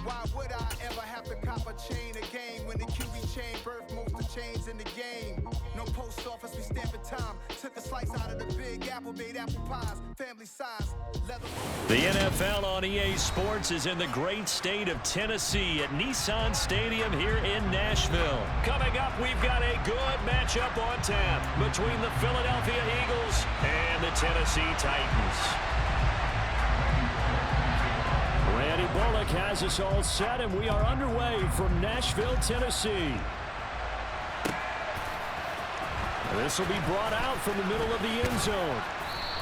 Why would I ever have to cop a chain again when the QB chain birthed most of the chains in the game? No post office, we stamping time. Took a slice out of the big apple, made apple pies, family size, leather. The NFL on EA Sports is in the great state of Tennessee at Nissan Stadium here in Nashville. Coming up, we've got a good matchup on tap between the Philadelphia Eagles and the Tennessee Titans. Randy Bullock has us all set, and we are underway from Nashville, Tennessee. This will be brought out from the middle of the end zone.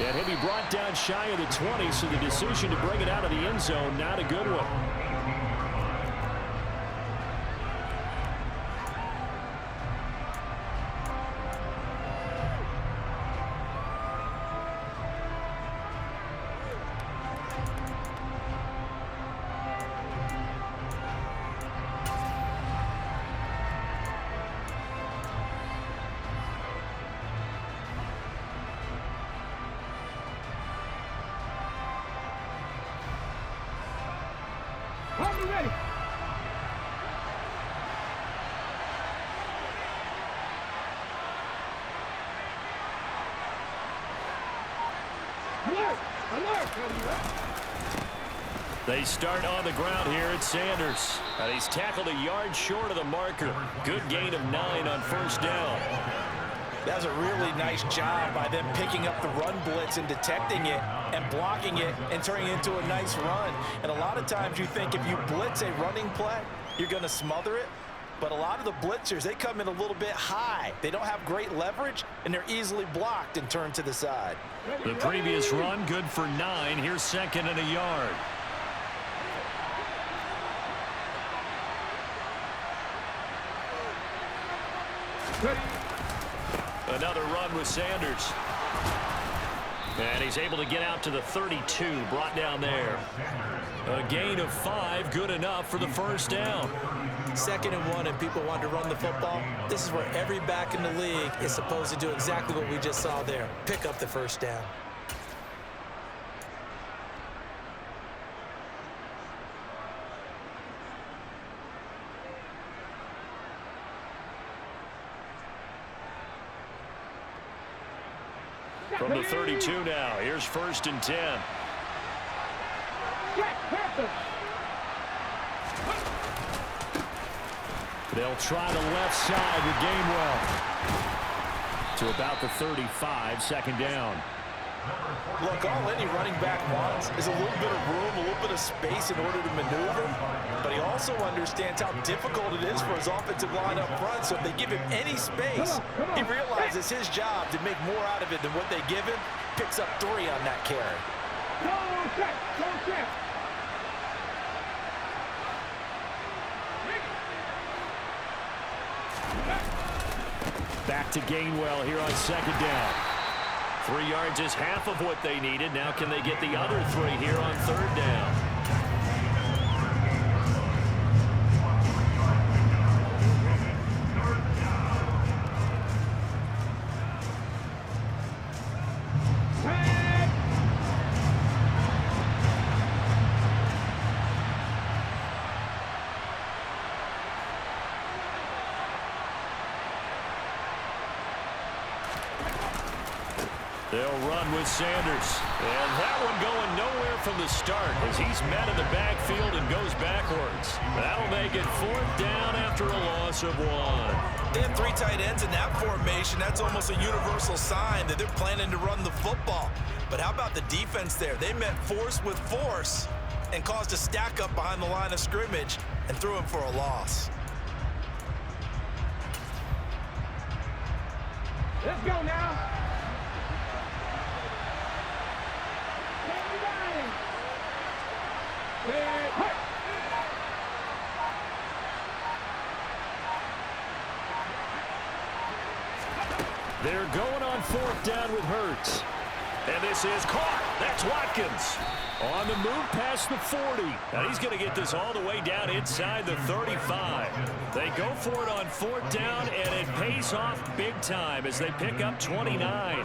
And he'll be brought down shy of the 20, so the decision to bring it out of the end zone, not a good one. Ready. They start on the ground here at Sanders. And he's tackled a yard short of the marker. Good gain of 9 on first down. That was a really nice job by them picking up the run blitz and detecting it and blocking it and turning it into a nice run. And a lot of times you think if you blitz a running play, you're going to smother it. But a lot of the blitzers, they come in a little bit high. They don't have great leverage, and they're easily blocked and turned to the side. The previous run, good for 9. Here's second and a yard. Another run with Sanders. And he's able to get out to the 32, brought down there. A gain of 5, good enough for the first down. 2nd and 1, and people want to run the football. This is where every back in the league is supposed to do exactly what we just saw there. Pick up the first down. From the 32 now, here's 1st and 10. They'll try the left side with Gainwell. To about the 35, 2nd down. Look, all any running back wants is a little bit of room, a little bit of space in order to maneuver. But he also understands how difficult it is for his offensive line up front. So if they give him any space, he realizes his job to make more out of it than what they give him. Picks up 3 on that carry. Back to Gainwell here on 2nd down. 3 yards is half of what they needed. Now can they get the other 3 here on 3rd down? They'll run with Sanders. And that one going nowhere from the start as he's met in the backfield and goes backwards. That'll make it 4th down after a loss of 1. They have 3 tight ends in that formation. That's almost a universal sign that they're planning to run the football. But how about the defense there? They met force with force and caused a stack up behind the line of scrimmage and threw him for a loss. Let's go now. They're going on 4th down with Hurts. And this is caught. That's Watkins. On the move past the 40. And he's going to get this all the way down inside the 35. They go for it on 4th down, and it pays off big time as they pick up 29.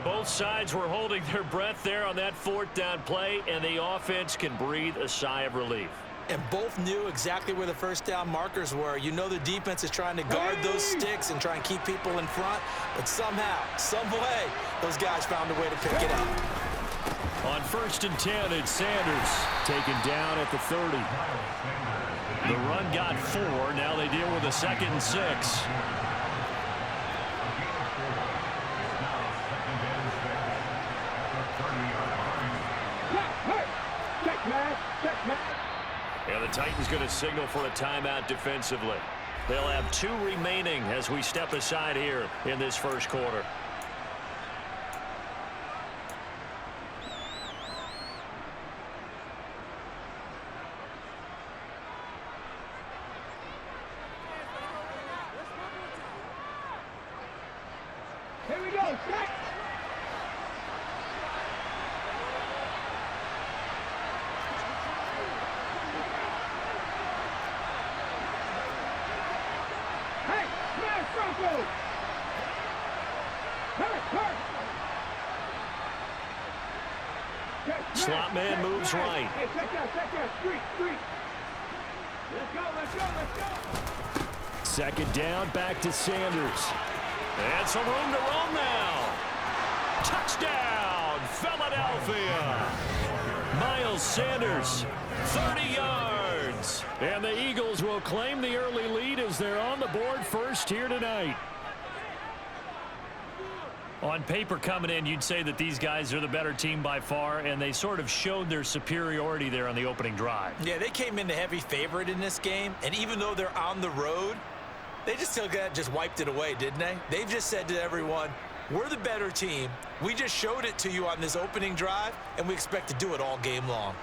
Both sides were holding their breath there on that 4th down play, and the offense can breathe a sigh of relief. And both knew exactly where the first down markers were. You know the defense is trying to guard those sticks and try and keep people in front. But somehow, some way, those guys found a way to pick it up. On 1st and 10, it's Sanders taken down at the 30. The run got 4. Now they deal with a 2nd and 6. And the Titans going to signal for a timeout defensively. They'll have 2 remaining as we step aside here in this first quarter. Here we go, set! Hey, smash Bronco! Hurt! Slot man moves right. Hey, check that, street! Let's go! 2nd down, back to Sanders. And some room to roam now. Touchdown, Philadelphia. Miles Sanders, 30 yards. And the Eagles will claim the early lead as they're on the board first here tonight. On paper coming in, you'd say that these guys are the better team by far, and they sort of showed their superiority there on the opening drive. Yeah, they came in the heavy favorite in this game, and even though they're on the road, they just wiped it away, didn't they? They've just said to everyone, we're the better team. We just showed it to you on this opening drive, and we expect to do it all game long.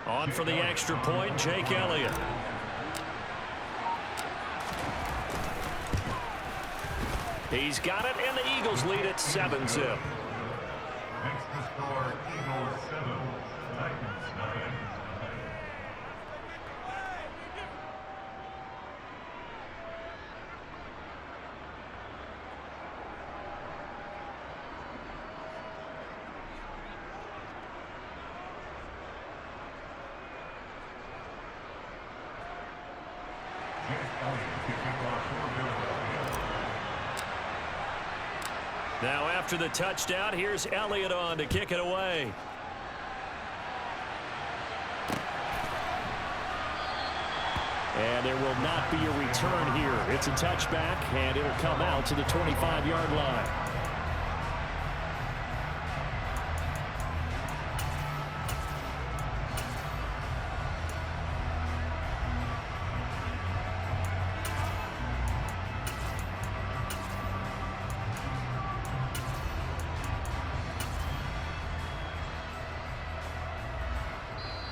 On for the extra point, Jake Elliott. He's got it, and the Eagles lead at 7-zip. Makes the score Eagles 7, Titans 9. Now after the touchdown, here's Elliott on to kick it away. And there will not be a return here. It's a touchback, and it'll come out to the 25-yard line.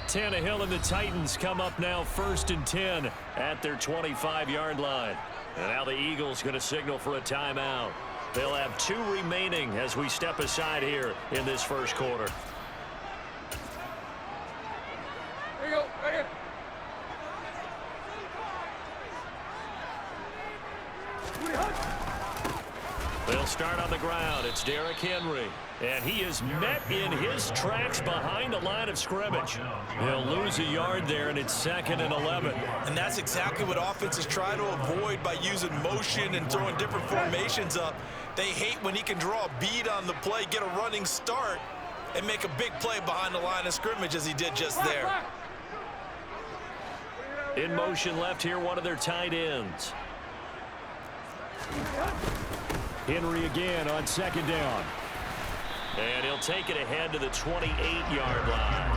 Tannehill and the Titans come up now 1st and 10 at their 25-yard line. And now the Eagles going to signal for a timeout. They'll have 2 remaining as we step aside here in this first quarter. There you go, right here. They'll start on the ground. It's Derrick Henry. And he is met in his tracks behind the line of scrimmage. He'll lose a yard there, and it's 2nd and 11. And that's exactly what offenses try to avoid by using motion and throwing different formations up. They hate when he can draw a bead on the play, get a running start, and make a big play behind the line of scrimmage as he did just there. In motion left here, one of their tight ends. Henry again on 2nd down. And he'll take it ahead to the 28-yard line.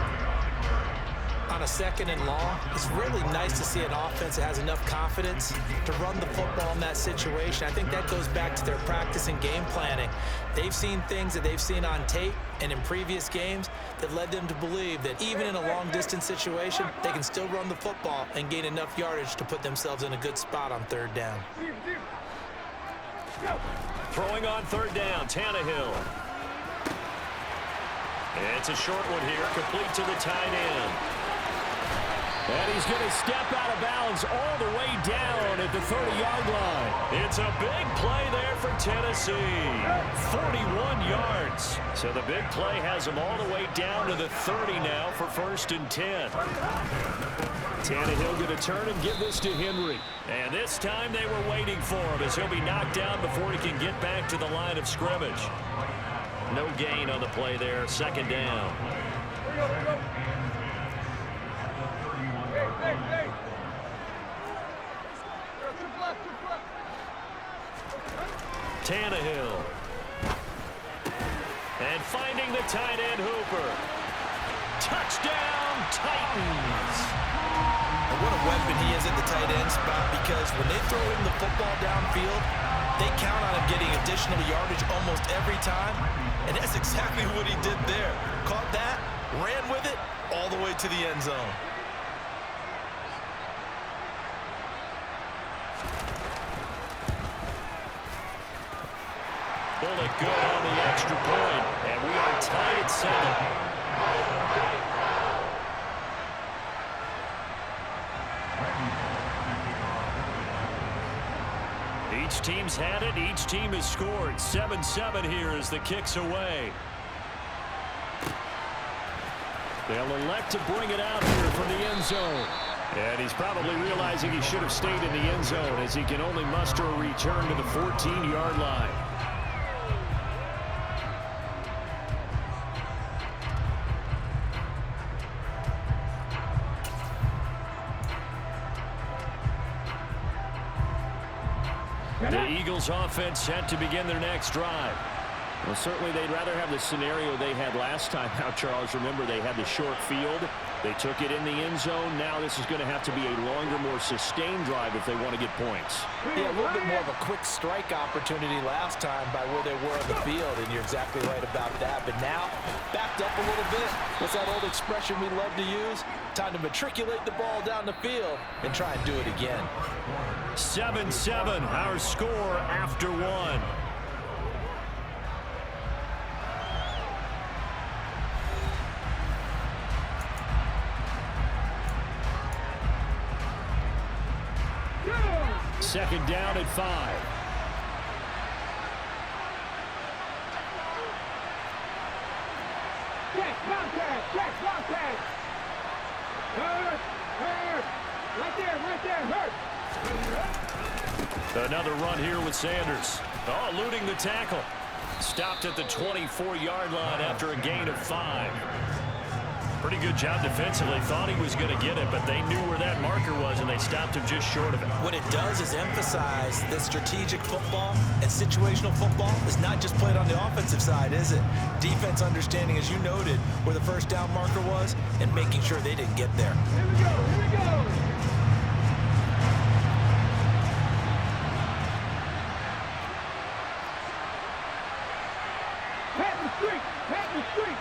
On a 2nd and long, it's really nice to see an offense that has enough confidence to run the football in that situation. I think that goes back to their practice and game planning. They've seen things that they've seen on tape and in previous games that led them to believe that even in a long-distance situation, they can still run the football and gain enough yardage to put themselves in a good spot on 3rd down. Throwing on 3rd down, Tannehill. It's a short one here, complete to the tight end. And he's going to step out of bounds all the way down at the 30-yard line. It's a big play there for Tennessee. 41 yards. So the big play has him all the way down to the 30 now for 1st and 10. Tannehill going to turn and give this to Henry. And this time they were waiting for him as he'll be knocked down before he can get back to the line of scrimmage. No gain on the play there. 2nd down. Tannehill. And finding the tight end Hooper. Touchdown, Titans. And what a weapon he is at the tight end spot, because when they throw him the football downfield, they count on him getting additional yardage almost every time. And that's exactly what he did there. Caught that, ran with it, all the way to the end zone. Bullet good on the extra point, and we are tied at 7. Each team's had it. Each team has scored. 7-7 here as the kick's away. They'll elect to bring it out here from the end zone. And he's probably realizing he should have stayed in the end zone as he can only muster a return to the 14-yard line. The Eagles offense set to begin their next drive. Well, certainly they'd rather have the scenario they had last time out, Charles. Remember, they had the short field. They took it in the end zone. Now this is going to have to be a longer, more sustained drive if they want to get points. Yeah, a little bit more of a quick strike opportunity last time by where they were on the field, and you're exactly right about that. But now, backed up a little bit. What's that old expression we love to use? Time to matriculate the ball down the field and try and do it again. 7-7, our score after 1. Second down at 5. Check, contact. Hurt. Right there, hurt. Another run here with Sanders. Oh, eluding the tackle. Stopped at the 24-yard line after a gain of 5. Pretty good job defensively. Thought he was going to get it, but they knew where that marker was, and they stopped him just short of it. What it does is emphasize that strategic football and situational football is not just played on the offensive side, is it? Defense understanding, as you noted, where the first down marker was and making sure they didn't get there. Here we go. Pat the street.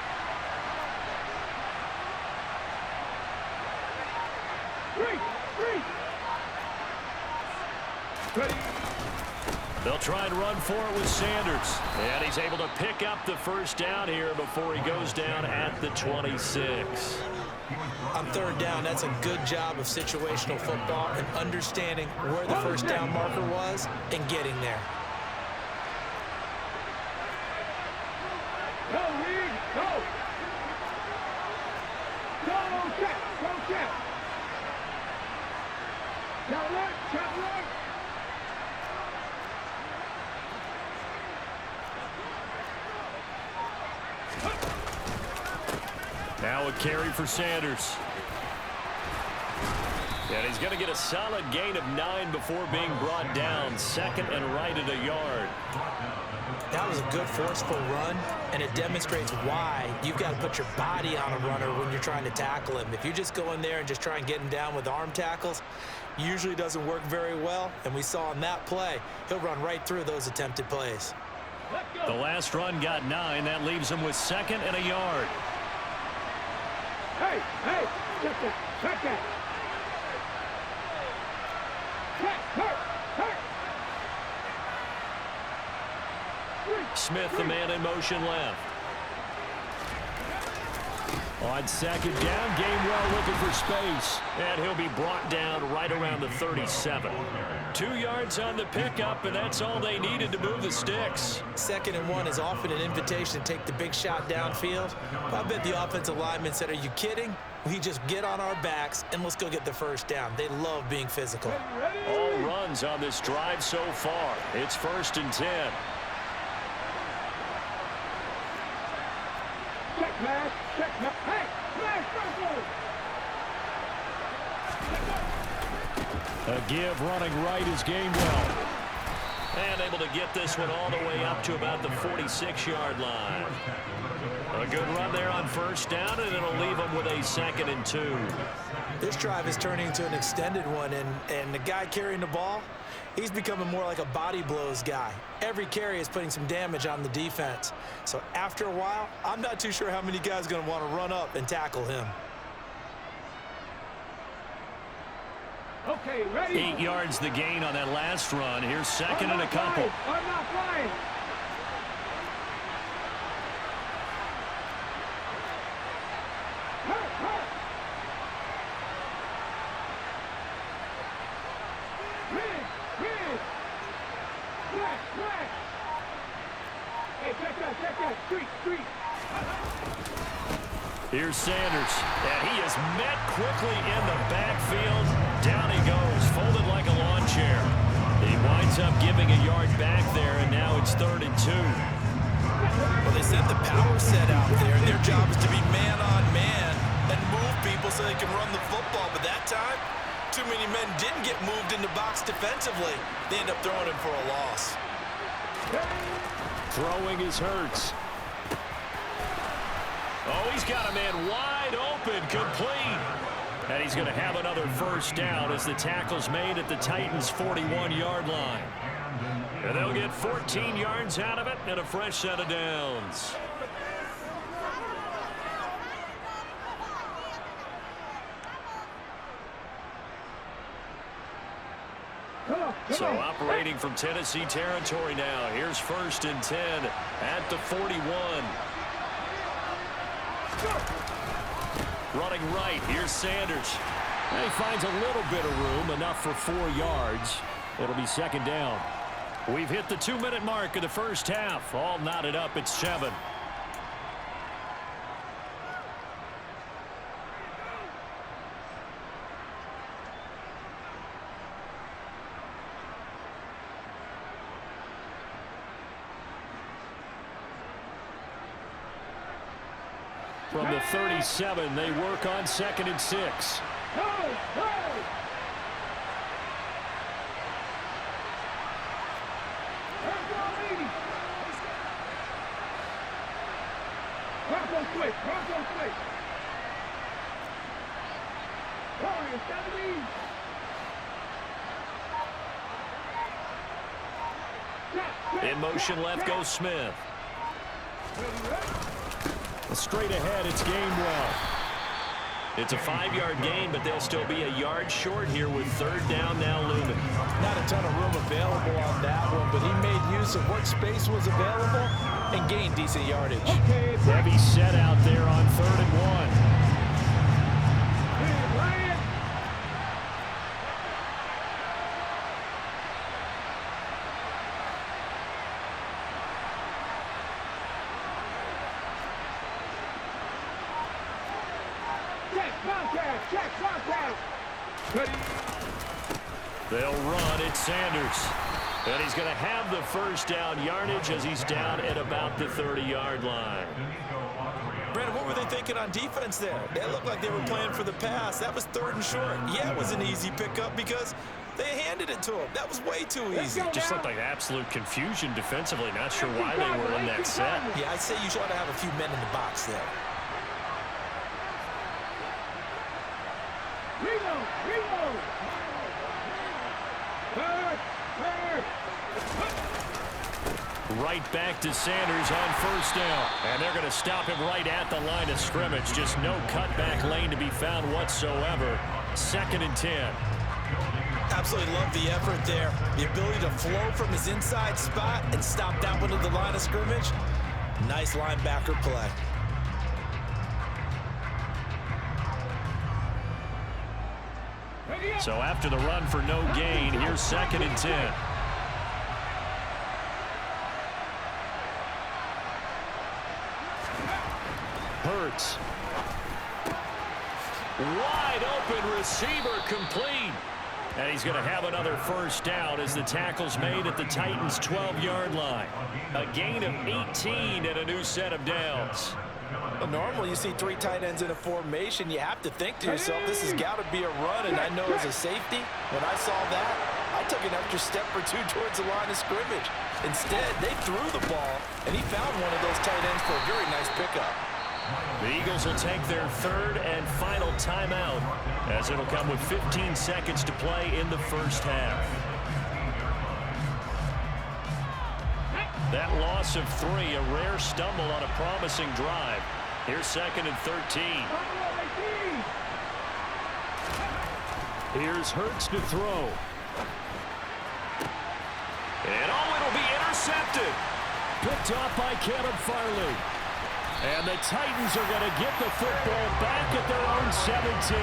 Ready. They'll try and run for it with Sanders. And he's able to pick up the first down here before he goes down at the 26. On third down, that's a good job of situational football and understanding where the first down marker was and getting there. Go, Reed, go. Go, check. Check one. Now a carry for Sanders. And he's going to get a solid gain of 9 before being brought down. Second and right at a yard. That was a good forceful run, and it demonstrates why you've got to put your body on a runner when you're trying to tackle him. If you just go in there and just try and get him down with arm tackles, usually doesn't work very well, and we saw in that play, he'll run right through those attempted plays. The last run got 9. That leaves him with second and a yard. Hey, check that. Hurt. Smith, the man in motion left. On second down, Gainwell looking for space. And he'll be brought down right around the 37. 2 yards on the pickup, and that's all they needed to move the sticks. 2nd and 1 is often an invitation to take the big shot downfield. I bet the offensive linemen said, are you kidding? We just get on our backs and let's go get the first down. They love being physical. All runs on this drive so far. It's 1st and 10. Check, man. Check, man. Hey, flash, A give running right is Gainwell. And able to get this one all the way up to about the 46-yard line. A good run there on 1st down, and it'll leave them with a 2nd and 2. This drive is turning into an extended one, and the guy carrying the ball, he's becoming more like a body blows guy. Every carry is putting some damage on the defense. So after a while, I'm not too sure how many guys are going to want to run up and tackle him. Okay, ready. 8 yards the gain on that last run. Here's 2nd and a couple. I'm not flying. Here's Sanders, and he is met quickly in the backfield. Down he goes, folded like a lawn chair. He winds up giving a yard back there, and now it's 3rd and 2. Well, they sent the power set out there, and their job is to be man-on-man and move people so they can run the football. But that time, too many men didn't get moved in the box defensively. They end up throwing him for a loss. Throwing is Hurts. Oh, he's got a man wide open, complete. And he's going to have another 1st down as the tackle's made at the Titans' 41-yard line. And they'll get 14 yards out of it and a fresh set of downs. So operating from Tennessee territory now. Here's 1st and 10 at the 41. Running right, here's Sanders. And he finds a little bit of room, enough for 4 yards. It'll be 2nd down. We've hit the 2-minute mark of the first half. All knotted up at 7. From the 37, they work on 2nd and 6. In motion left goes Smith. Straight ahead, it's Gainwell. It's a 5-yard gain, but they'll still be a yard short here with 3rd down now looming. Not a ton of room available on that one, but he made use of what space was available and gained decent yardage. Heavy set out there on 3rd and 1. They'll run. It's Sanders. And he's going to have the 1st down yardage as he's down at about the 30-yard line. Brandon, what were they thinking on defense there? It looked like they were playing for the pass. That was 3rd and short. Yeah, it was an easy pickup because they handed it to him. That was way too easy. Just looked like absolute confusion defensively. Not sure why they were in that set. Yeah, I'd say you ought to have a few men in the box there. Right back to Sanders on 1st down. And they're going to stop him right at the line of scrimmage. Just no cutback lane to be found whatsoever. 2nd and 10. Absolutely love the effort there. The ability to flow from his inside spot and stop that one at the line of scrimmage. Nice linebacker play. So after the run for no gain, here's 2nd and 10. Hurts. Wide open receiver complete. And he's going to have another first down as the tackle's made at the Titans' 12-yard line. A gain of 18 and a new set of downs. Well, normally you see 3 tight ends in a formation. You have to think to yourself, this has got to be a run. And I know as a safety, when I saw that, I took an extra step or 2 towards the line of scrimmage. Instead, they threw the ball, and he found one of those tight ends for a very nice pickup. The Eagles will take their 3rd and final timeout, as it'll come with 15 seconds to play in the first half. That loss of 3, a rare stumble on a promising drive. Here's 2nd and 13. Here's Hurts to throw. And it'll be intercepted. Picked off by Caleb Farley. And the Titans are going to get the football back at their own 17.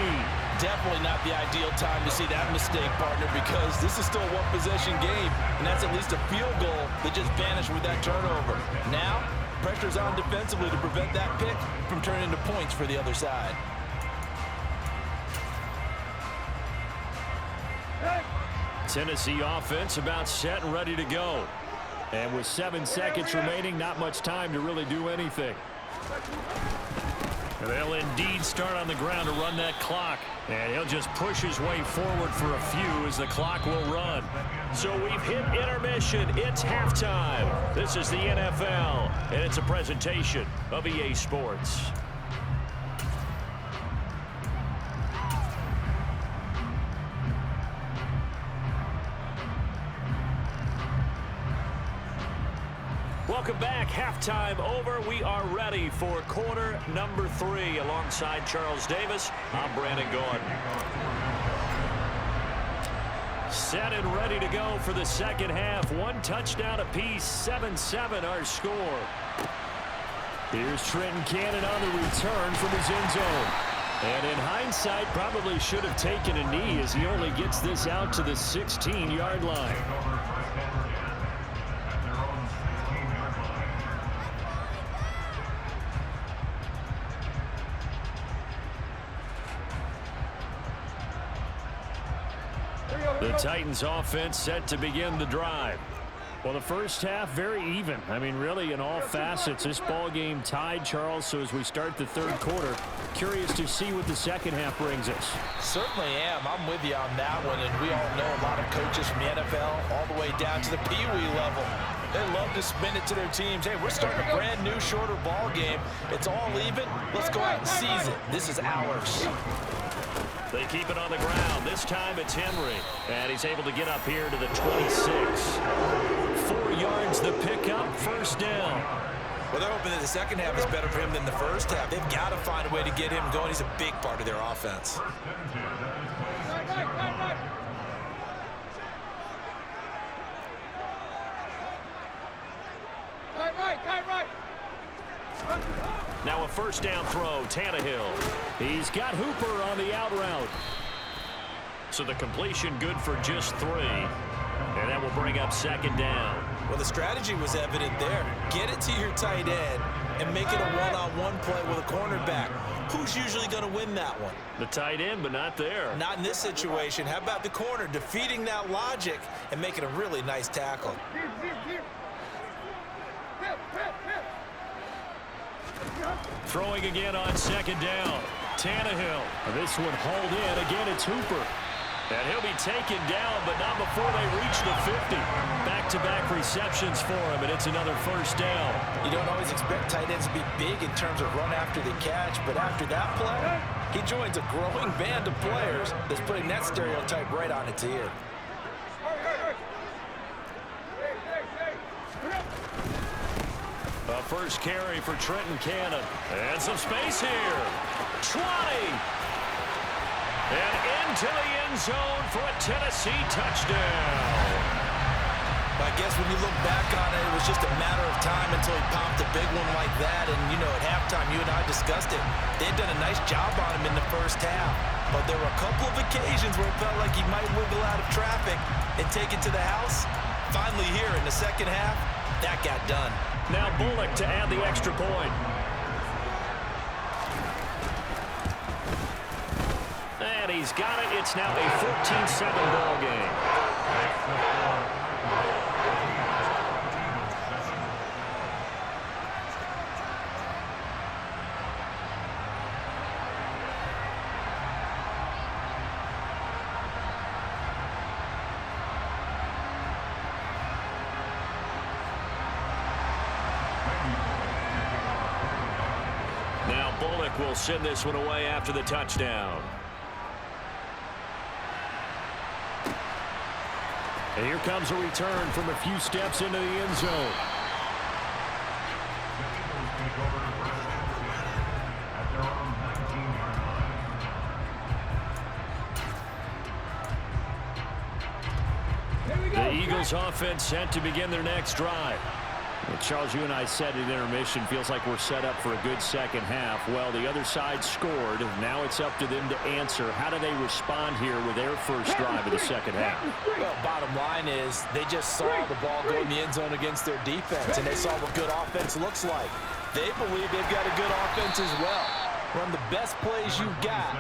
Definitely not the ideal time to see that mistake, partner, because this is still a one-possession game, and that's at least a field goal that just vanished with that turnover. Now, pressure's on defensively to prevent that pick from turning into points for the other side. Tennessee offense about set and ready to go. And with 7 seconds remaining, not much time to really do anything. They'll indeed start on the ground to run that clock. And he'll just push his way forward for a few as the clock will run. So we've hit intermission. It's halftime. This is the NFL, and it's a presentation of EA Sports. Welcome back. Halftime over. We are ready for quarter number 3. Alongside Charles Davis, I'm Brandon Gordon. Set and ready to go for the second half. 1 touchdown apiece. 7-7 our score. Here's Trenton Cannon on the return from his end zone. And in hindsight, probably should have taken a knee as he only gets this out to the 16-yard line. The Titans offense set to begin the drive. Well, the first half very even. I mean, really in all facets. This ball game tied, Charles. So as we start the third quarter, curious to see what the second half brings us. Certainly am. I'm with you on that one. And we all know a lot of coaches from the NFL all the way down to the Pee Wee level. They love to spin it to their teams. Hey, we're starting a brand new, shorter ball game. It's all even. Let's go out and seize it. This is ours. They keep it on the ground. This time it's Henry. And he's able to get up here to the 26. 4 yards the pickup, first down. Well, they're hoping that the second half is better for him than the first half. They've got to find a way to get him going. He's a big part of their offense. Now a first down throw, Tannehill. He's got Hooper on the out route. So the completion good for just 3. And that will bring up second down. Well, the strategy was evident there. Get it to your tight end and make it a one-on-one play with a cornerback. Who's usually going to win that one? The tight end, but not there. Not in this situation. How about the corner defeating that logic and making a really nice tackle? Throwing again on second down. Tannehill. This one hauled in. Again, it's Hooper. And he'll be taken down, but not before they reach the 50. Back-to-back receptions for him, and it's another first down. You don't always expect tight ends to be big in terms of run after the catch, but after that play, he joins a growing band of players that's putting that stereotype right on its ear. A first carry for Trenton Cannon. And some space here. 20. And into the end zone for a Tennessee touchdown. I guess when you look back on it, it was just a matter of time until he popped a big one like that. And, you know, at halftime, you and I discussed it. They had done a nice job on him in the first half. But there were a couple of occasions where it felt like he might wiggle out of traffic and take it to the house. Finally here in the second half, that got done. Now Bullock to add the extra point. And he's got it. It's now a 14-7 ball game. Now Bullock will send this one away after the touchdown. And here comes a return from a few steps into the end zone. The Eagles offense set to begin their next drive. Well, Charles, you and I said at intermission, feels like we're set up for a good second half. Well, the other side scored. Now it's up to them to answer. How do they respond here with their first drive of the second half? Well, bottom line is they just saw the ball go in the end zone against their defense, and they saw what good offense looks like. They believe they've got a good offense as well. Run the best plays you've got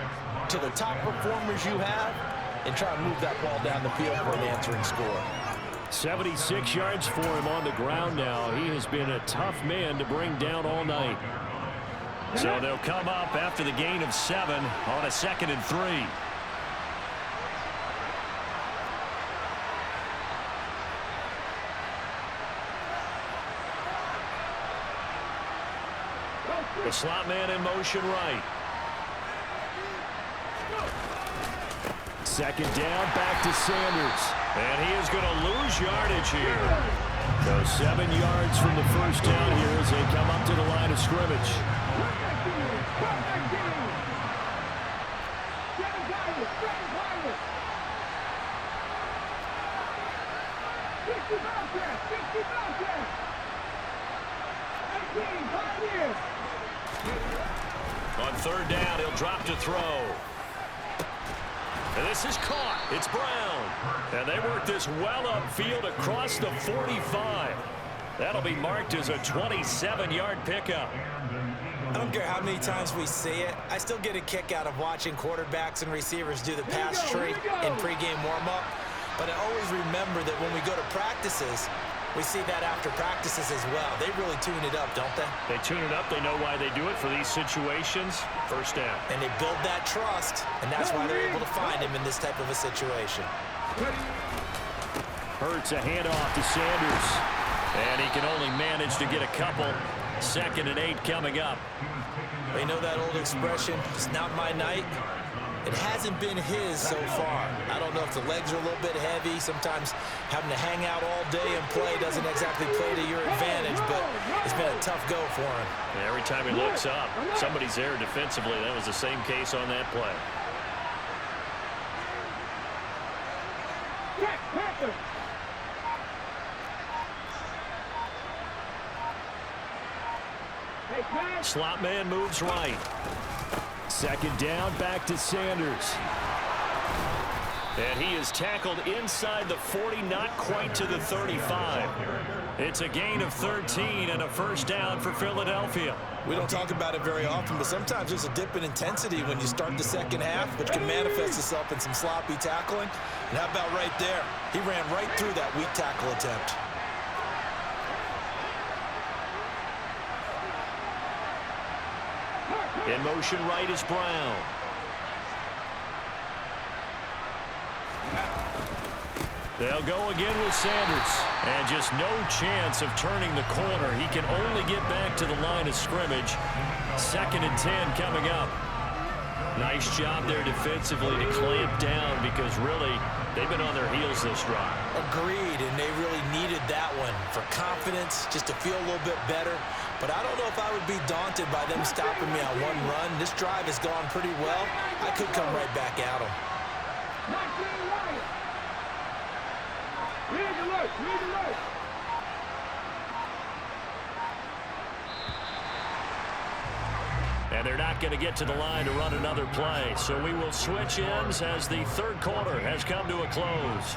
to the top performers you have and try and move that ball down the field for an answering score. 76 yards for him on the ground now. He has been a tough man to bring down all night. So they'll come up after the gain of 7 on a 2nd and 3. The slot man in motion right. Second down, back to Sanders. And he is going to lose yardage here. So 7 yards from the first down here as they come up to the line of scrimmage. On third down, he'll drop to throw. And this is caught. It's Brown. And they work this well upfield across the 45. That'll be marked as a 27-yard pickup. I don't care how many times we see it. I still get a kick out of watching quarterbacks and receivers do the pass tree in pregame warm-up. But I always remember that when we go to practices, we see that after practices as well. They really tune it up, don't they? They tune it up. They know why they do it for these situations. First down. And they build that trust, and that's why they're able to find him in this type of a situation. Hurts a handoff to Sanders. And he can only manage to get a couple. 2nd and 8 coming up. You know that old expression, it's not my night? It hasn't been his so far. I don't know if the legs are a little bit heavy. Sometimes having to hang out all day and play doesn't exactly play to your advantage, but it's been a tough go for him. And every time he looks up, somebody's there defensively. That was the same case on that play. Slot man moves right. Second down, back to Sanders. And he is tackled inside the 40, not quite to the 35. It's a gain of 13 and a first down for Philadelphia. We don't talk about it very often, but sometimes there's a dip in intensity when you start the second half, which can manifest itself in some sloppy tackling. And how about right there? He ran right through that weak tackle attempt. In motion right is Brown. They'll go again with Sanders. And just no chance of turning the corner. He can only get back to the line of scrimmage. 2nd and 10 coming up. Nice job there defensively to clamp down because really they've been on their heels this drive. Agreed, and they really needed that one for confidence, just to feel a little bit better. But I don't know if I would be daunted by them stopping me on one run. This drive has gone pretty well. I could come right back at them. Read alert. Read alert. And they're not going to get to the line to run another play. So we will switch ends as the third quarter has come to a close.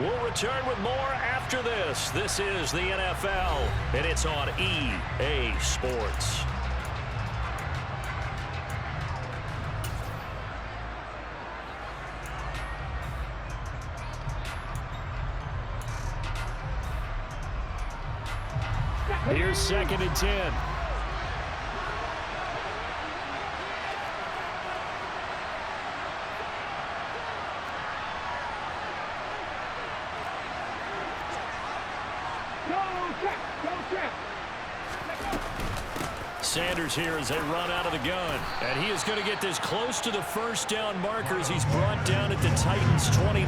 We'll return with more after this. This is the NFL, and it's on EA Sports. Here's 2nd and 10. Sanders here as they run out of the gun. And he is going to get this close to the first down markers. He's brought down at the Titans' 29.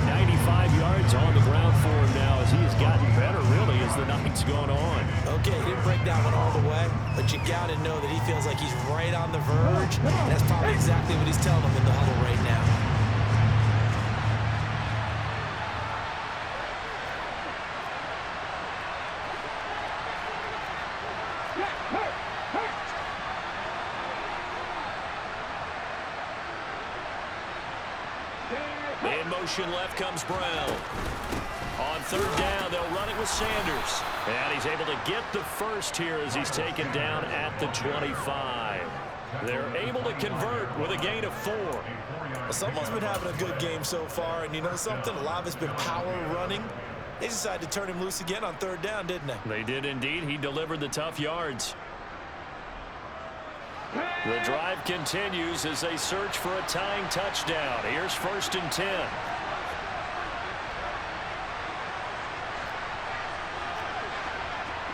95 yards on the ground for him now as he has gotten better, really, as the night's gone on. Okay, he didn't break that one all the way, but you got to know that he feels like he's right on the verge. And that's probably exactly what he's telling them in the huddle right now. In motion left comes Brown. On 3rd down, they'll run it with Sanders. And he's able to get the first here as he's taken down at the 25. They're able to convert with a gain of 4. Well, someone's been having a good game so far, and you know something? A lot of it's been power running. They decided to turn him loose again on 3rd down, didn't they? They did indeed. He delivered the tough yards. The drive continues as they search for a tying touchdown. Here's 1st and 10.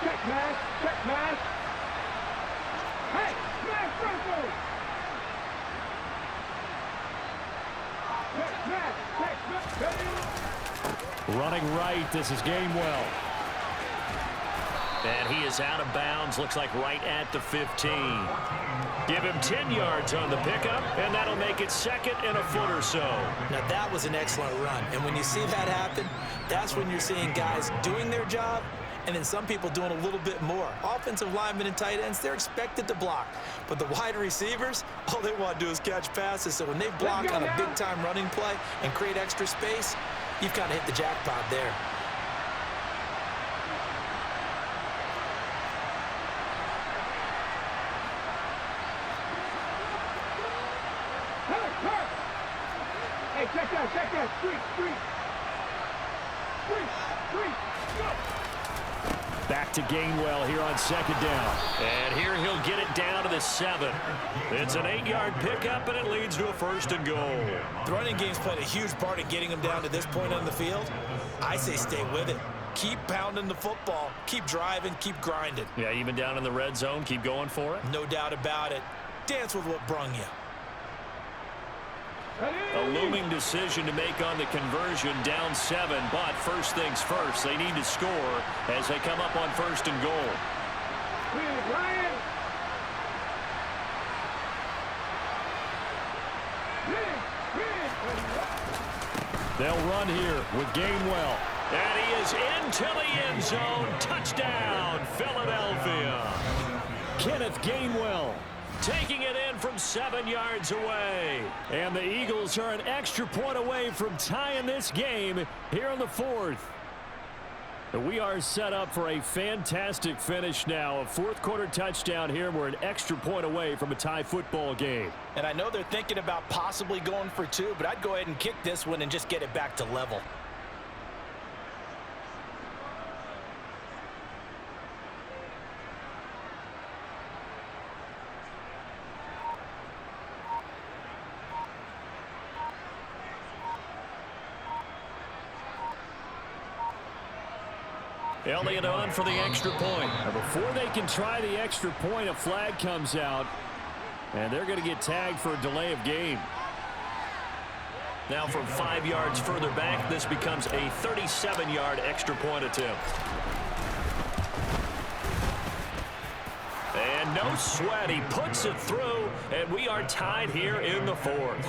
Check, man. Check, man. Hey, man, Franco. Check, man. Check, man. Running right, this is Gainwell. And he is out of bounds, looks like right at the 15. Give him 10 yards on the pickup, and that'll make it 2nd and a foot or so. Now, that was an excellent run. And when you see that happen, that's when you're seeing guys doing their job and then some people doing a little bit more. Offensive linemen and tight ends, they're expected to block. But the wide receivers, all they want to do is catch passes. So when they block on a big-time running play and create extra space, you've kind of hit the jackpot there. Hey, check that. Street. Go. Back to Gainwell here on 2nd down. And here he'll get it down to the 7. It's an 8-yard pickup, and it leads to a 1st and goal. The running game's played a huge part in getting him down to this point on the field. I say stay with it. Keep pounding the football. Keep driving. Keep grinding. Yeah, even down in the red zone, keep going for it. No doubt about it. Dance with what brung you. A looming decision to make on the conversion, down 7, but first things first, they need to score as they come up on 1st and goal. Ryan. They'll run here with Gainwell. And he is into the end zone. Touchdown, Philadelphia. Kenneth Gainwell taking it in from 7 yards away. And the Eagles are an extra point away from tying this game here in the 4th. We are set up for a fantastic finish now. A 4th quarter touchdown here. We're an extra point away from a tie football game. And I know they're thinking about possibly going for 2, but I'd go ahead and kick this one and just get it back to level. Elliott on for the extra point. Now before they can try the extra point, a flag comes out, and they're going to get tagged for a delay of game. Now from 5 yards further back, this becomes a 37-yard extra point attempt. And no sweat, he puts it through, and we are tied here in the 4th.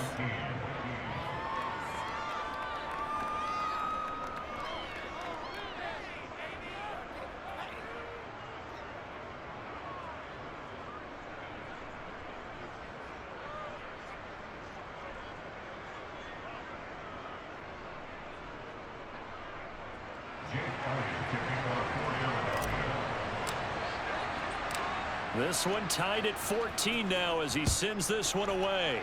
This one tied at 14 now as he sends this one away.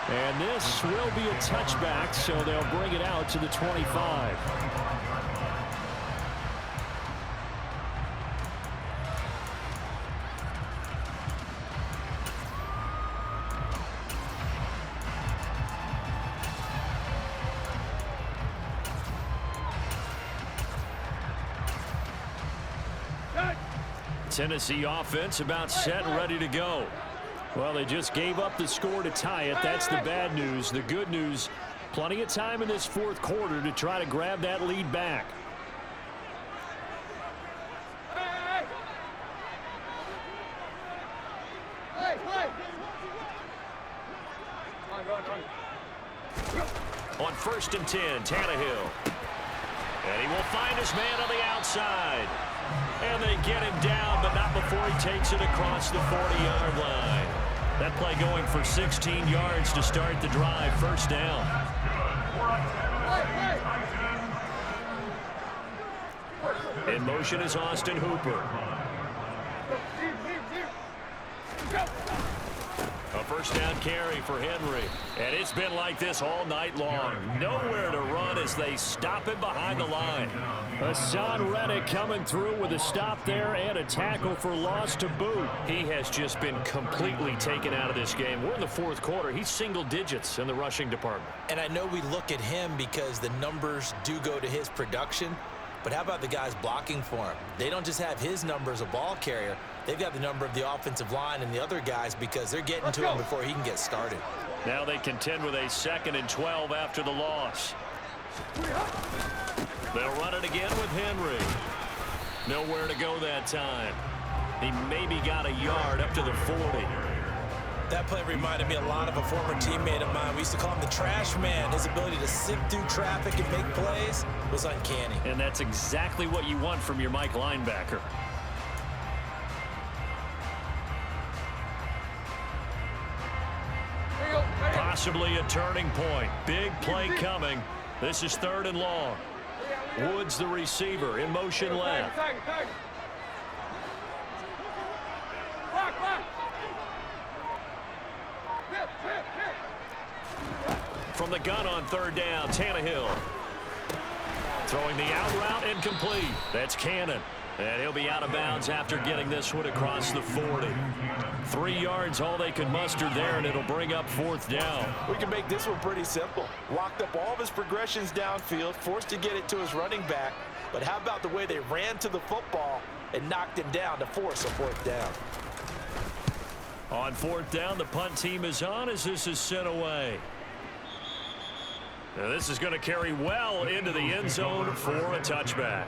And this will be a touchback, so they'll bring it out to the 25. Tennessee offense about set and ready to go. Well, they just gave up the score to tie it. That's the bad news. The good news, plenty of time in this fourth quarter to try to grab that lead back. On 1st and 10, Tannehill. And he will find his man on the outside. And they get him down, but not before he takes it across the 40-yard line. That play going for 16 yards to start the drive. First down. In motion is Austin Hooper. A first down carry for Henry. And it's been like this all night long. Nowhere to run as they stop him behind the line. Hassan Reddick coming through with a stop there and a tackle for loss to boot. He has just been completely taken out of this game. We're in the fourth quarter. He's single digits in the rushing department. And I know we look at him because the numbers do go to his production. But how about the guys blocking for him? They don't just have his number as a ball carrier. They've got the number of the offensive line and the other guys because they're getting to him before he can get started. Now they contend with a 2nd and 12 after the loss. They'll run it again with Henry. Nowhere to go that time. He maybe got a yard up to the 40. That play reminded me a lot of a former teammate of mine. We used to call him the trash man. His ability to sift through traffic and make plays was uncanny. And that's exactly what you want from your Mike linebacker. Possibly a turning point. Big play coming. This is 3rd and long. Woods the receiver in motion left. From the gun on 3rd down, Tannehill. Throwing the out route incomplete. That's Cannon. And he'll be out of bounds after getting this one across the 40. 3 yards all they could muster there, and it'll bring up 4th down. We can make this one pretty simple. Locked up all of his progressions downfield, forced to get it to his running back. But how about the way they ran to the football and knocked him down to force a 4th down? On 4th down, the punt team is on as this is sent away. Now this is going to carry well into the end zone for a touchback.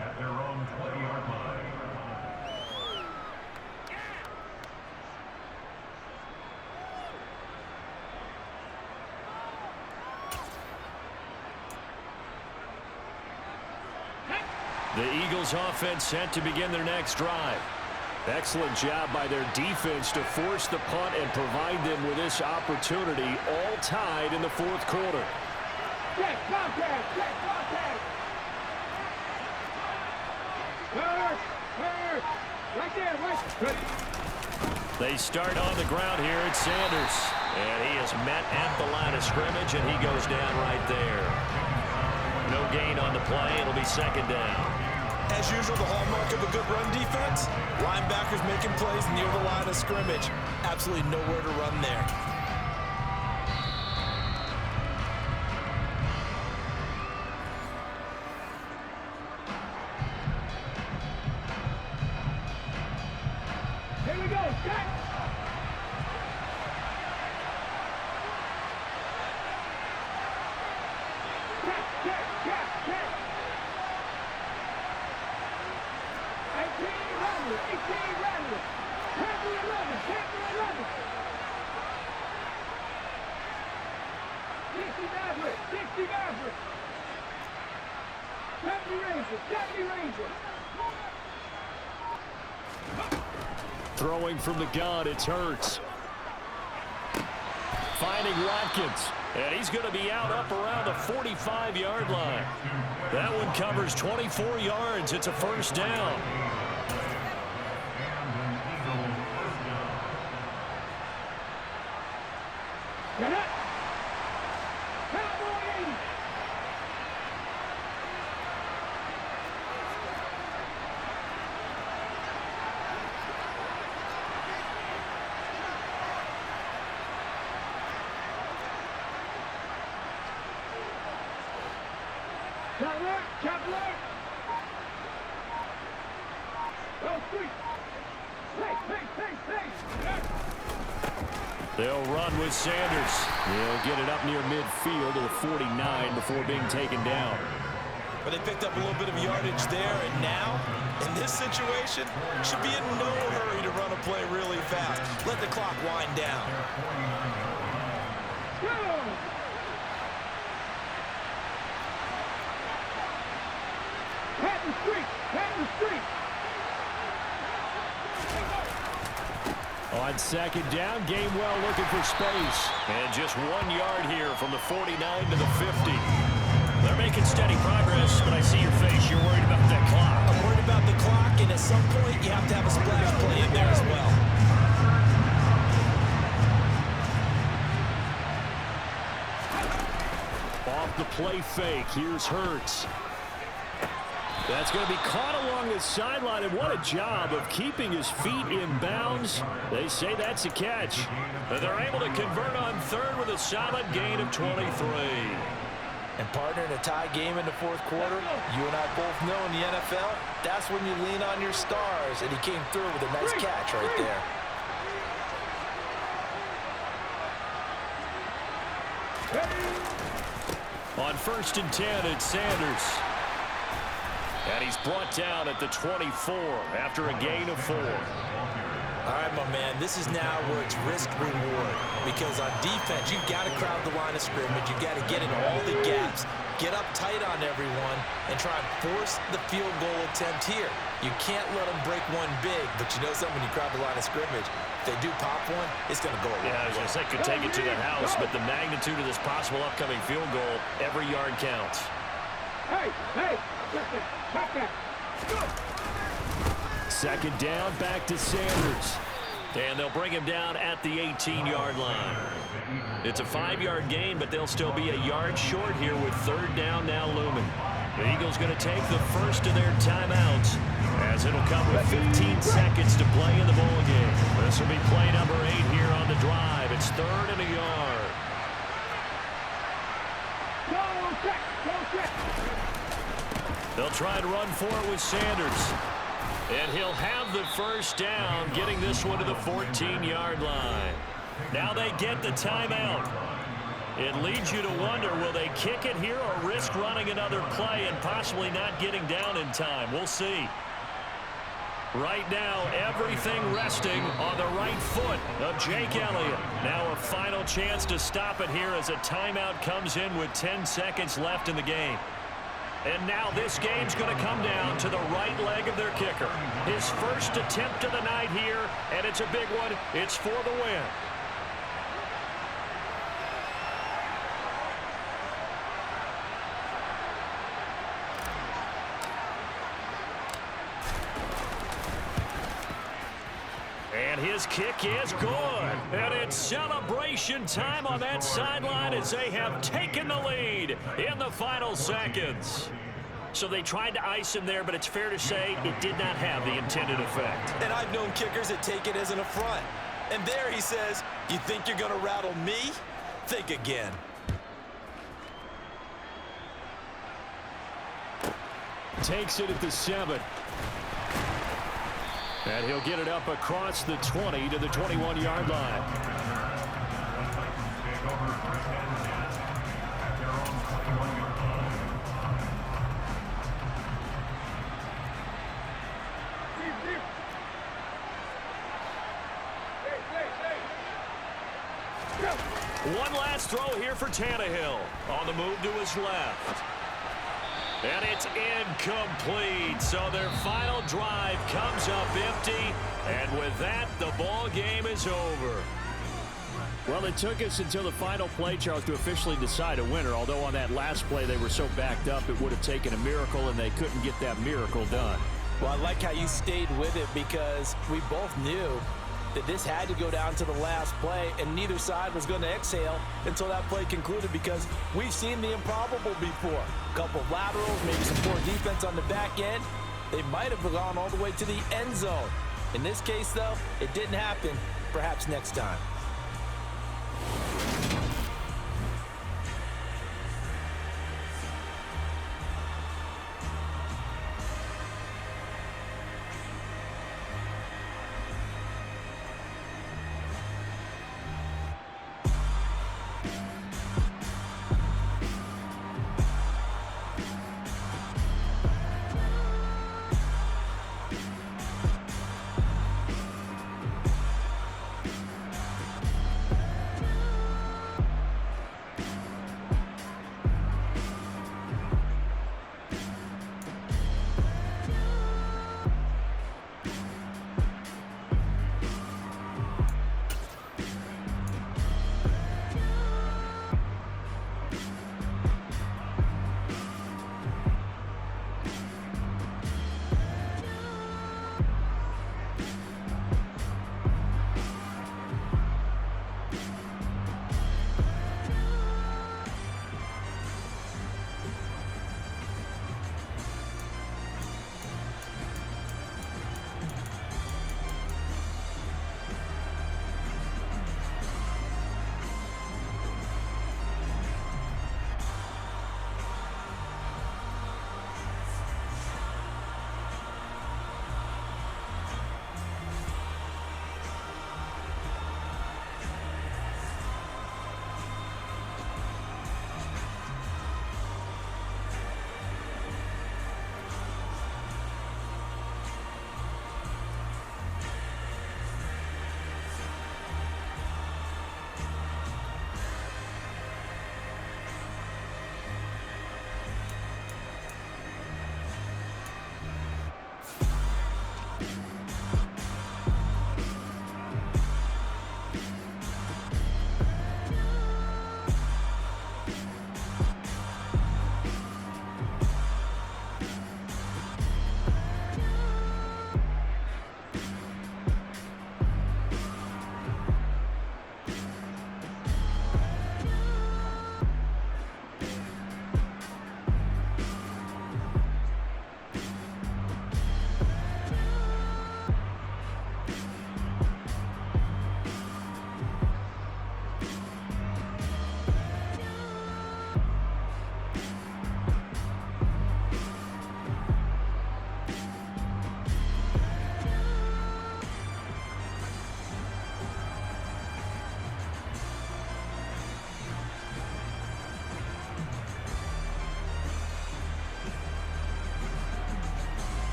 At their own 20-yard line. The Eagles offense set to begin their next drive. Excellent job by their defense to force the punt and provide them with this opportunity, all tied in the fourth quarter. Check contact! Check contact! Right there, right. They start on the ground here at Sanders. And he is met at the line of scrimmage, and he goes down right there. No gain on the play. It'll be 2nd down. As usual, the hallmark of a good run defense, linebackers making plays near the line of scrimmage. Absolutely nowhere to run there. Here we go, check! Check! 18 Rattler! Check the 11! 60 Maverick! 70 Ranger! Throwing from the gun, it's Hurts. Finding Watkins. And he's going to be out up around the 45-yard line. That one covers 24 yards. It's a first down. Get it! Cowboys! Cutler! Go, sweet! Hey! They'll run with Sanders. He'll get it up near midfield to the 49 before being taken down. But they picked up a little bit of yardage there, and now, in this situation, should be in no hurry to run a play really fast. Let the clock wind down. Go! Patton Street! On second down, Gainwell looking for space. And just 1 yard here from the 49 to the 50. They're making steady progress, but I see your face. You're worried about that clock. I'm worried about the clock, and at some point, you have to have a splash play in there as well. Off the play fake, here's Hurts. That's going to be caught along the sideline, and what a job of keeping his feet in bounds. They say that's a catch. And they're able to convert on third with a solid gain of 23. And partner, in a tie game in the fourth quarter, you and I both know in the NFL, that's when you lean on your stars, and he came through with a nice catch right there. On 1st and 10, it's Sanders. And he's brought down at the 24 after a gain of 4. All right, my man, this is now where it's risk-reward. Because on defense, you've got to crowd the line of scrimmage. You've got to get into all the gaps, get up tight on everyone, and try and force the field goal attempt here. You can't let them break one big, but you know something, when you crowd the line of scrimmage, if they do pop one, it's going to go away. Yeah, I was going to say, could take it to the house, but the magnitude of this possible upcoming field goal, every yard counts. Hey! Check that! Go! Second down, back to Sanders. And they'll bring him down at the 18-yard line. It's a 5-yard gain, but they'll still be a yard short here with third down now looming. The Eagles going to take the first of their timeouts, as it'll come with 15 seconds to play in the ball game. This will be play number 8 here on the drive. It's third and a yard. Go check! They'll try and run for it with Sanders. And he'll have the first down, getting this one to the 14-yard line. Now they get the timeout. It leads you to wonder, will they kick it here or risk running another play and possibly not getting down in time? We'll see. Right now, everything resting on the right foot of Jake Elliott. Now a final chance to stop it here as a timeout comes in with 10 seconds left in the game. And now this game's going to come down to the right leg of their kicker. His first attempt of the night here, and it's a big one. It's for the win. And his kick is good. And it's celebration time on that sideline as they have taken the lead in the final seconds. So they tried to ice him there, but it's fair to say it did not have the intended effect. And I've known kickers that take it as an affront. And there he says, you think you're going to rattle me? Think again. Takes it at the 7. And he'll get it up across the 20 to the 21-yard line. One last throw here for Tannehill. On the move to his left. And it's incomplete. So their final drive comes up empty. And with that, the ball game is over. Well, it took us until the final play, Charles, to officially decide a winner, although on that last play they were so backed up it would have taken a miracle, and they couldn't get that miracle done. Well, I like how you stayed with it because we both knew that this had to go down to the last play, and neither side was going to exhale until that play concluded because we've seen the improbable before. A couple of laterals, maybe some poor defense on the back end. They might have gone all the way to the end zone. In this case, though, it didn't happen. Perhaps next time.